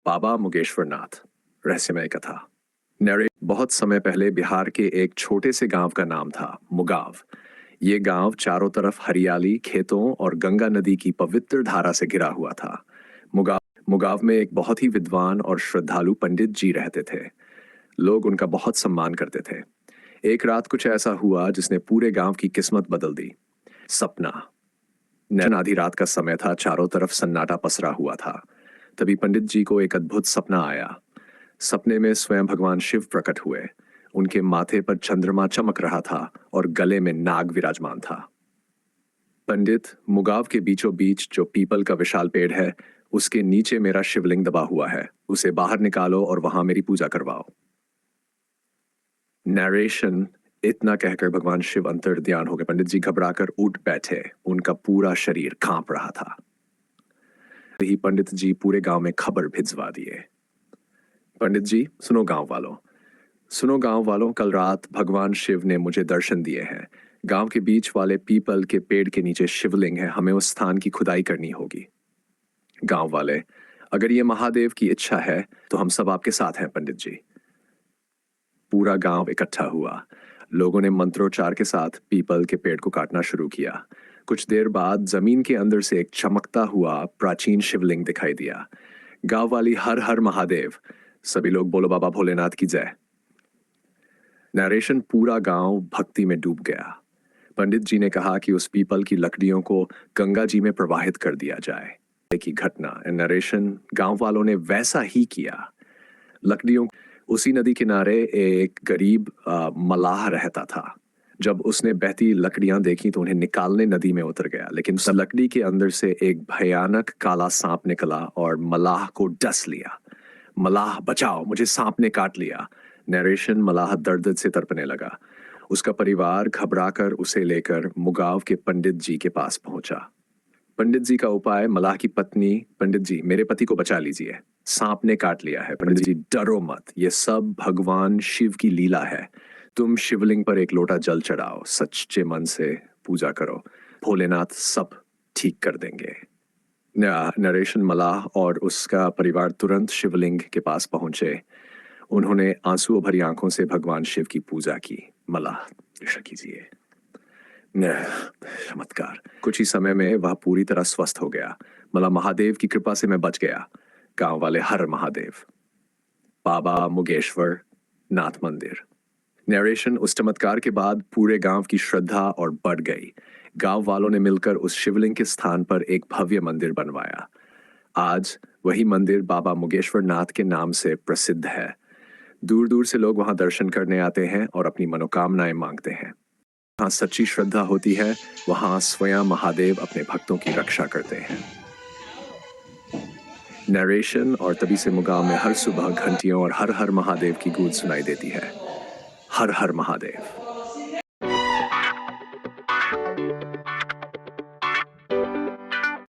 बाबा मुगेश्वर नाथ, रहस्यमय कथा। नरेश बहुत समय पहले बिहार के एक छोटे से गांव का नाम था मुगाव। ये गांव चारों तरफ हरियाली, खेतों और गंगा नदी की पवित्र धारा से घिरा हुआ था। मुगाव मुगाव में एक बहुत ही विद्वान और श्रद्धालु पंडित जी रहते थे। लोग उनका बहुत सम्मान करते थे। एक रात कुछ ऐसा हुआ जिसने पूरे गांव की किस्मत बदल दी। सपना। आधी रात का समय था, चारों तरफ सन्नाटा पसरा हुआ था। तभी पंडित जी को एक अद्भुत सपना आया। सपने में स्वयं भगवान शिव प्रकट हुए। उनके माथे पर चंद्रमा चमक रहा था और गले में नाग विराजमान था। पंडित, मुगाव के बीचों बीच जो पीपल का विशाल पेड़ है, उसके नीचे मेरा शिवलिंग दबा हुआ है। उसे बाहर निकालो और वहां मेरी पूजा करवाओ। नरेशन। इतना कहकर भगवान शिव अंतर ध्यान हो गए। पंडित जी घबराकर उठ बैठे। उनका पूरा शरीर कांप रहा था। ही पंडित जी पूरे गांव में खबर भिजवा दिए। पंडित जी, सुनो गांव वालों, सुनो गांव वालों, कल रात भगवान शिव ने मुझे दर्शन दिए हैं। गांव के बीच वाले पीपल के पेड़ के नीचे शिवलिंग है। हमें उस स्थान की खुदाई करनी होगी। गांव वाले, अगर ये महादेव की इच्छा है तो हम सब आपके साथ हैं पंडित जी। पूरा गांव इकट्ठा हुआ। लोगों ने मंत्रोच्चार के साथ पीपल के पेड़ को काटना शुरू किया। कुछ देर बाद जमीन के अंदर से एक चमकता हुआ प्राचीन शिवलिंग दिखाई दिया। गांव वाली हर हर महादेव। सभी लोग बोलो बाबा भोलेनाथ की जय। नरेशन। पूरा गांव भक्ति में डूब गया। पंडित जी ने कहा कि उस पीपल की लकड़ियों को गंगा जी में प्रवाहित कर दिया जाए। की घटना। नरेशन। गांव वालों ने वैसा ही किया। लकड़ियों उसी नदी किनारे एक गरीब मलाह रहता था। जब उसने बहती लकड़ियां देखी तो उन्हें निकालने नदी में उतर गया, लेकिन उस लकड़ी के अंदर से एक भयानक काला सांप निकला और मलाह को डस लिया। मलाह, बचाओ, मुझे सांप ने काट लिया। नरेशन। मलाह दर्द से तड़पने लगा। उसका परिवार घबराकर उसे लेकर मुगाव के पंडित जी के पास पहुंचा। पंडित जी का उपाय। मलाह की पत्नी, पंडित जी, मेरे पति को बचा लीजिए, सांप ने काट लिया है। पंडित जी, डरो मत, ये सब भगवान शिव की लीला है। तुम शिवलिंग पर एक लोटा जल चढ़ाओ, सच्चे मन से पूजा करो, भोलेनाथ सब ठीक कर देंगे। नरेशन। मलाह और उसका परिवार तुरंत शिवलिंग के पास पहुंचे। उन्होंने आंसुओं भरी आंखों से भगवान शिव की पूजा की। मलाह, कीजिए। चमत्कार। कुछ ही समय में वह पूरी तरह स्वस्थ हो गया। मला महादेव की कृपा से मैं बच गया। गांव वाले हर महादेव। बाबा मुगेश्वर नाथ मंदिर। नरेशन। उस चमत्कार के बाद पूरे गांव की श्रद्धा और बढ़ गई। गांव वालों ने मिलकर उस शिवलिंग के स्थान पर एक भव्य मंदिर बनवाया। आज वही मंदिर बाबा मुगेश्वर नाथ के नाम से प्रसिद्ध है। दूर दूर से लोग वहां दर्शन करने आते हैं और अपनी मनोकामनाएं मांगते हैं। जहाँ सच्ची श्रद्धा होती है, वहां स्वयं महादेव अपने भक्तों की रक्षा करते हैं। नरेशन। और तभी से मुगाव में हर सुबह घंटियों और हर हर महादेव की गूंज सुनाई देती है। हर हर महादेव।